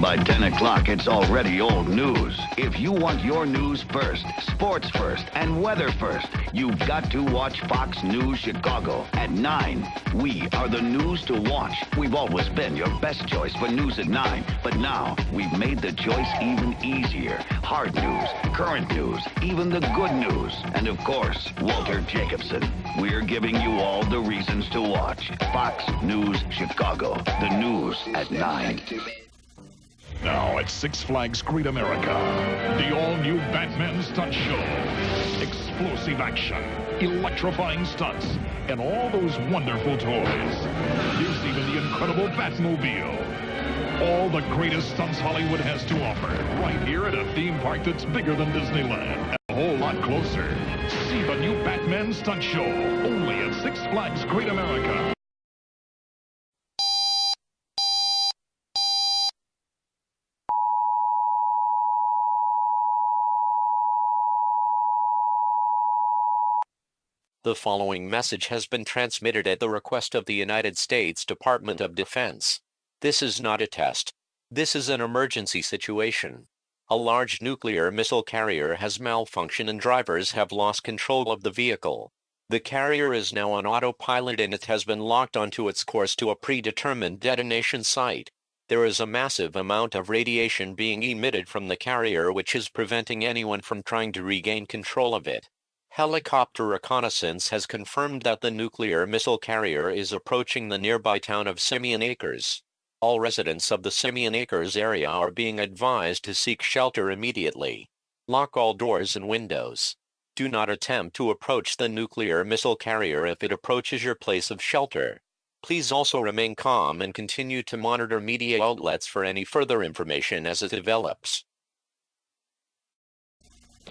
By 10 o'clock, it's already old news. If you want your news first, sports first, and weather first, you've got to watch Fox News Chicago at 9. We are the news to watch. We've always been your best choice for news at 9. But now, we've made the choice even easier. Hard news, current news, even the good news. And of course, Walter Jacobson. We're giving you all the reasons to watch. Fox News Chicago. The news at 9. Now at Six Flags Great America, the all-new Batman stunt show. Explosive action, electrifying stunts, and all those wonderful toys. There's even the incredible Batmobile. All the greatest stunts Hollywood has to offer, right here at a theme park that's bigger than Disneyland, and a whole lot closer. See the new Batman stunt show, only at Six Flags Great America. The following message has been transmitted at the request of the United States Department of Defense. This is not a test. This is an emergency situation. A large nuclear missile carrier has malfunctioned and drivers have lost control of the vehicle. The carrier is now on autopilot and it has been locked onto its course to a predetermined detonation site. There is a massive amount of radiation being emitted from the carrier which is preventing anyone from trying to regain control of it. Helicopter reconnaissance has confirmed that the nuclear missile carrier is approaching the nearby town of Simeon Acres. All residents of the Simeon Acres area are being advised to seek shelter immediately. Lock all doors and windows. Do not attempt to approach the nuclear missile carrier if it approaches your place of shelter. Please also remain calm and continue to monitor media outlets for any further information as it develops.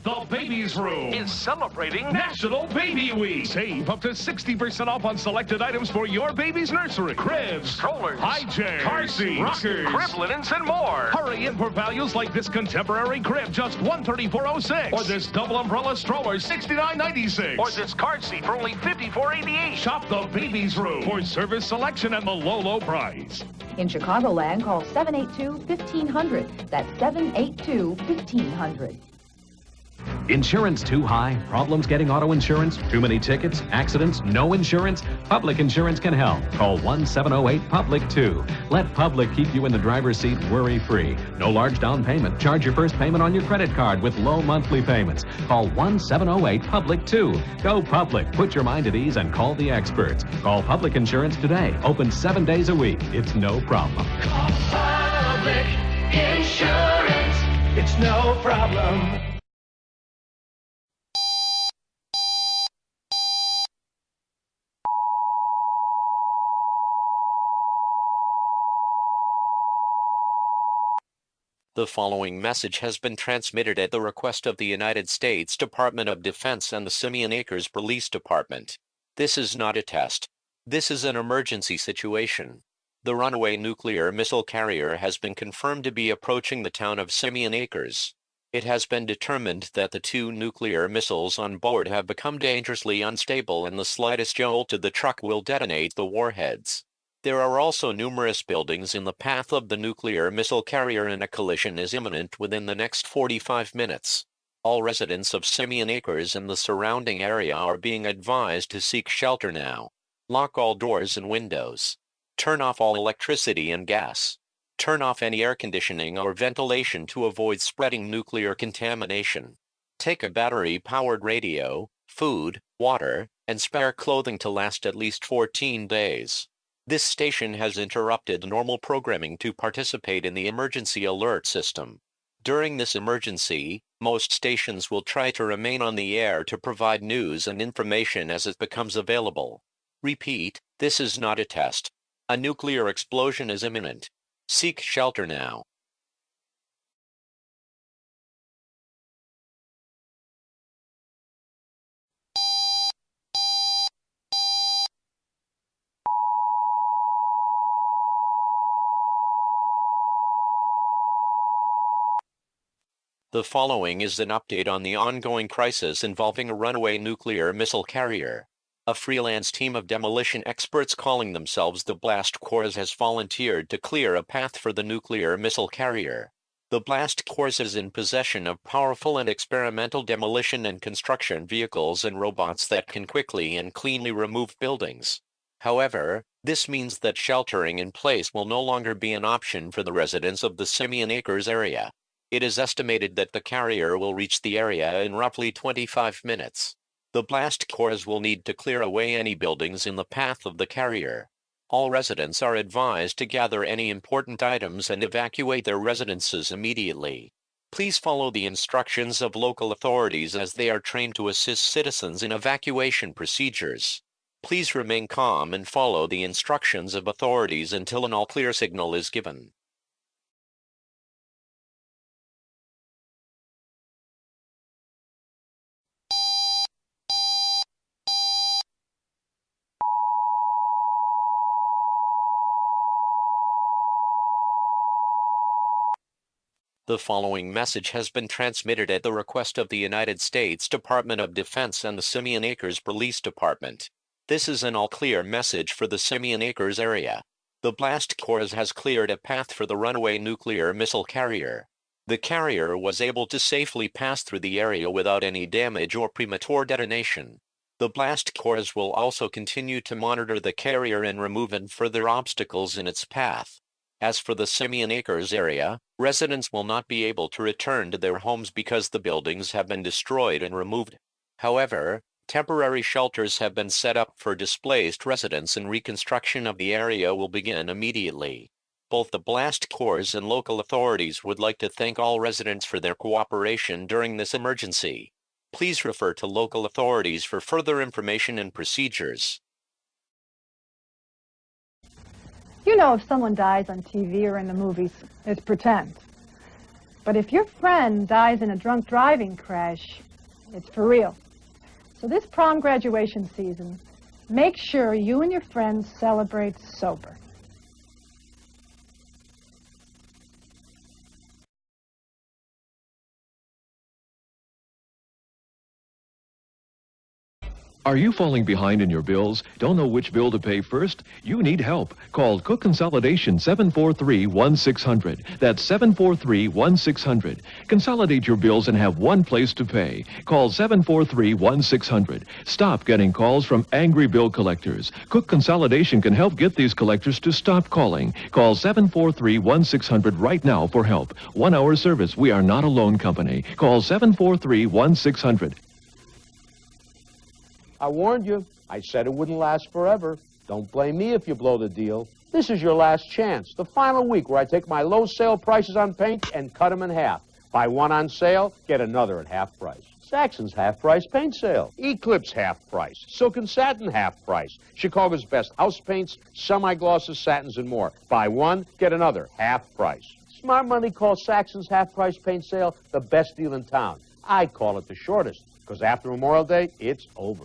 The Baby's Room is celebrating National Baby Week. Save up to 60% off on selected items for your baby's nursery. Cribs, strollers, high chairs, car seats, rockers, crib linens, and more. Hurry in for values like this contemporary crib, just $134.06. Or this double umbrella stroller, $69.96. Or this car seat for only $54.88. Shop the Baby's Room for service selection and the low, low price. In Chicagoland, call 782-1500. That's 782-1500. Insurance too high? Problems getting auto insurance? Too many tickets? Accidents? No insurance? Public Insurance can help. Call 1-708-PUBLIC-2. Let Public keep you in the driver's seat worry-free. No large down payment. Charge your first payment on your credit card with low monthly payments. Call 1-708-PUBLIC-2. Go Public. Put your mind at ease and call the experts. Call Public Insurance today. Open 7 days a week. It's no problem. Call Public Insurance. It's no problem. The following message has been transmitted at the request of the United States Department of Defense and the Simeon Acres Police Department. This is not a test. This is an emergency situation. The runaway nuclear missile carrier has been confirmed to be approaching the town of Simeon Acres. It has been determined that the 2 nuclear missiles on board have become dangerously unstable and the slightest jolt to the truck will detonate the warheads. There are also numerous buildings in the path of the nuclear missile carrier and a collision is imminent within the next 45 minutes. All residents of Simeon Acres and the surrounding area are being advised to seek shelter now. Lock all doors and windows. Turn off all electricity and gas. Turn off any air conditioning or ventilation to avoid spreading nuclear contamination. Take a battery-powered radio, food, water, and spare clothing to last at least 14 days. This station has interrupted normal programming to participate in the emergency alert system. During this emergency, most stations will try to remain on the air to provide news and information as it becomes available. Repeat, this is not a test. A nuclear explosion is imminent. Seek shelter now. The following is an update on the ongoing crisis involving a runaway nuclear missile carrier. A freelance team of demolition experts calling themselves the Blast Corps has volunteered to clear a path for the nuclear missile carrier. The Blast Corps is in possession of powerful and experimental demolition and construction vehicles and robots that can quickly and cleanly remove buildings. However, this means that sheltering in place will no longer be an option for the residents of the Simeon Acres area. It is estimated that the carrier will reach the area in roughly 25 minutes. The Blast Corps will need to clear away any buildings in the path of the carrier. All residents are advised to gather any important items and evacuate their residences immediately. Please follow the instructions of local authorities as they are trained to assist citizens in evacuation procedures. Please remain calm and follow the instructions of authorities until an all-clear signal is given. The following message has been transmitted at the request of the United States Department of Defense and the Simeon Acres Police Department. This is an all-clear message for the Simeon Acres area. The Blast Corps has cleared a path for the runaway nuclear missile carrier. The carrier was able to safely pass through the area without any damage or premature detonation. The Blast Corps will also continue to monitor the carrier and remove any further obstacles in its path. As for the Simeon Acres area, residents will not be able to return to their homes because the buildings have been destroyed and removed. However, temporary shelters have been set up for displaced residents and reconstruction of the area will begin immediately. Both the Blast Corps and local authorities would like to thank all residents for their cooperation during this emergency. Please refer to local authorities for further information and procedures. You know, if someone dies on TV or in the movies, it's pretend. But if your friend dies in a drunk driving crash, it's for real. So this prom graduation season, make sure you and your friends celebrate sober. Are you falling behind in your bills? Don't know which bill to pay first? You need help. Call Cook Consolidation 743-1600. That's 743-1600. Consolidate your bills and have one place to pay. Call 743-1600. Stop getting calls from angry bill collectors. Cook Consolidation can help get these collectors to stop calling. Call 743-1600 right now for help. 1 hour service. We are not a loan company. Call 743-1600. I warned you. I said it wouldn't last forever. Don't blame me if you blow the deal. This is your last chance, the final week where I take my low sale prices on paint and cut them in half. Buy one on sale, get another at half price. Saxon's half-price paint sale. Eclipse half price. Silk and satin half price. Chicago's best house paints, semi-glosses, satins, and more. Buy one, get another, half price. Smart money calls Saxon's half-price paint sale the best deal in town. I call it the shortest, because after Memorial Day, it's over.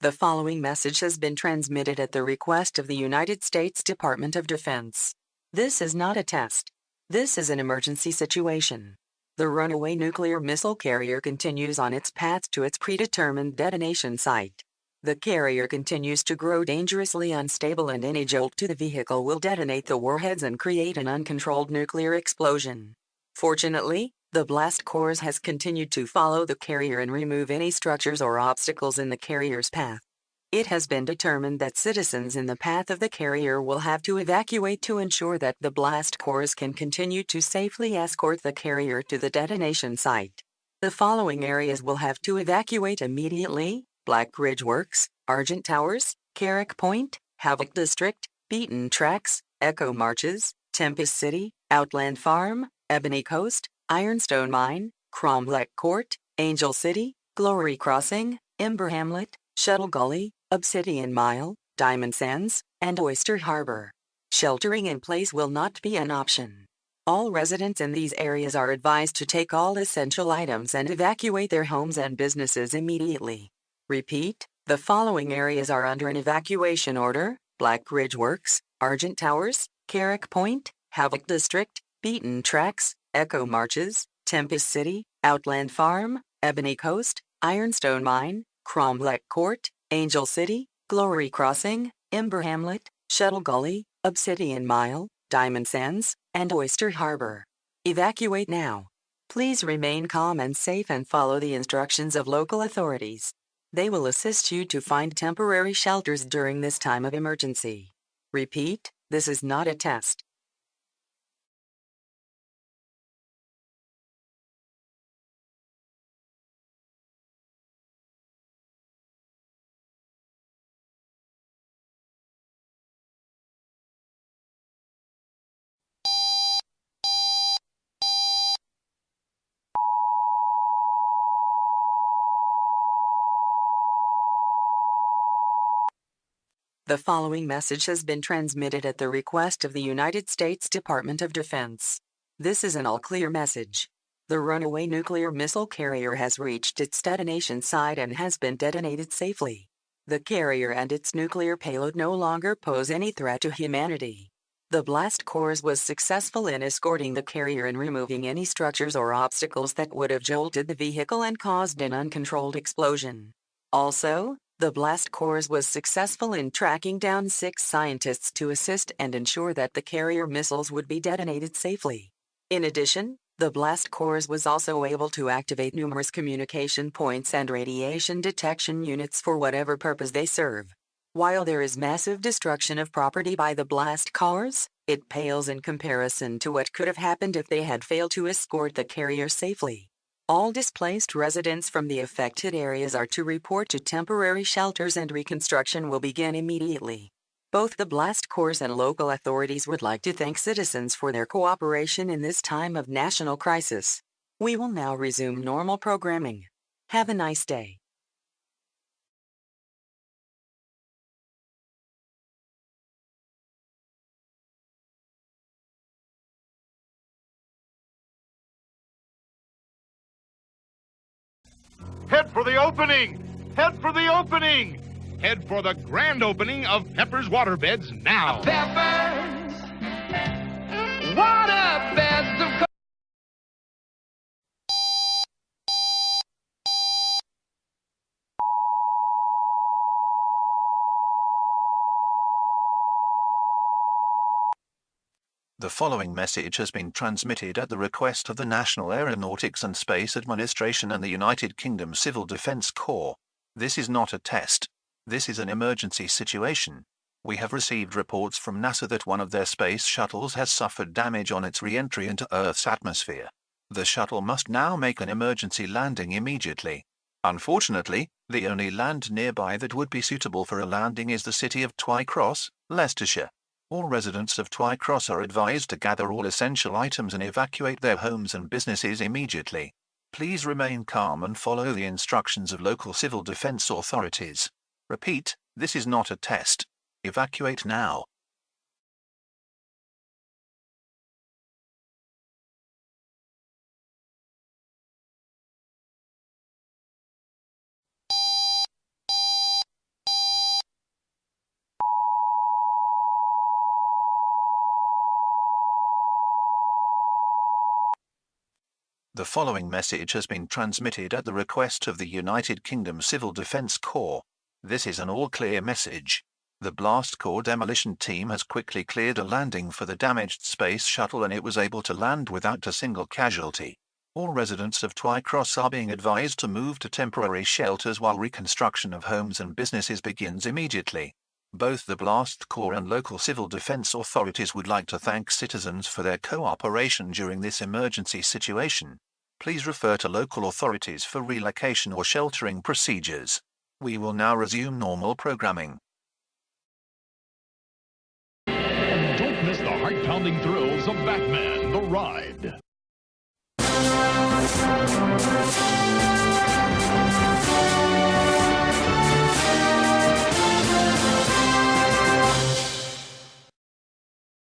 The following message has been transmitted at the request of the United States Department of Defense. This is not a test. This is an emergency situation. The runaway nuclear missile carrier continues on its path to its predetermined detonation site. The carrier continues to grow dangerously unstable, and any jolt to the vehicle will detonate the warheads and create an uncontrolled nuclear explosion. Fortunately, the Blast Corps has continued to follow the carrier and remove any structures or obstacles in the carrier's path. It has been determined that citizens in the path of the carrier will have to evacuate to ensure that the Blast Corps can continue to safely escort the carrier to the detonation site. The following areas will have to evacuate immediately: Black Ridge Works, Argent Towers, Carrick Point, Havoc District, Beaten Tracks, Echo Marches, Tempest City, Outland Farm, Ebony Coast, Ironstone Mine, Cromlech Court, Angel City, Glory Crossing, Ember Hamlet, Shuttle Gully, Obsidian Mile, Diamond Sands, and Oyster Harbor. Sheltering in place will not be an option. All residents in these areas are advised to take all essential items and evacuate their homes and businesses immediately. Repeat, the following areas are under an evacuation order: Black Ridge Works, Argent Towers, Carrick Point, Havoc District, Beaten Tracks, Echo Marches, Tempest City, Outland Farm, Ebony Coast, Ironstone Mine, Cromlech Court, Angel City, Glory Crossing, Ember Hamlet, Shuttle Gully, Obsidian Mile, Diamond Sands, and Oyster Harbor. Evacuate now. Please remain calm and safe and follow the instructions of local authorities. They will assist you to find temporary shelters during this time of emergency. Repeat, this is not a test. The following message has been transmitted at the request of the United States Department of Defense. This is an all-clear message. The runaway nuclear missile carrier has reached its detonation site and has been detonated safely. The carrier and its nuclear payload no longer pose any threat to humanity. The blast course was successful in escorting the carrier and removing any structures or obstacles that would have jolted the vehicle and caused an uncontrolled explosion. Also, the blast course was successful in tracking down 6 scientists to assist and ensure that the carrier missiles would be detonated safely. In addition, the blast course was also able to activate numerous communication points and radiation detection units for whatever purpose they serve. While there is massive destruction of property by the blast course, it pales in comparison to what could have happened if they had failed to escort the carrier safely. All displaced residents from the affected areas are to report to temporary shelters and reconstruction will begin immediately. Both the blast course and local authorities would like to thank citizens for their cooperation in this time of national crisis. We will now resume normal programming. Have a nice day. Head for the opening! Head for the opening! Head for the grand opening of Pepper's Waterbeds now! Pepper's Waterbeds of course. The following message has been transmitted at the request of the National Aeronautics and Space Administration and the United Kingdom Civil Defence Corps. This is not a test. This is an emergency situation. We have received reports from NASA that one of their space shuttles has suffered damage on its re-entry into Earth's atmosphere. The shuttle must now make an emergency landing immediately. Unfortunately, the only land nearby that would be suitable for a landing is the city of Twycross, Leicestershire. All residents of Twycross are advised to gather all essential items and evacuate their homes and businesses immediately. Please remain calm and follow the instructions of local civil defense authorities. Repeat, this is not a test. Evacuate now. The following message has been transmitted at the request of the United Kingdom Civil Defence Corps. This is an all-clear message. The blast core demolition team has quickly cleared a landing for the damaged space shuttle and it was able to land without a single casualty. All residents of Twycross are being advised to move to temporary shelters while reconstruction of homes and businesses begins immediately. Both the blast corps and local civil defence authorities would like to thank citizens for their cooperation during this emergency situation. Please refer to local authorities for relocation or sheltering procedures. We will now resume normal programming. Don't miss the heart-pounding thrills of Batman, the Ride.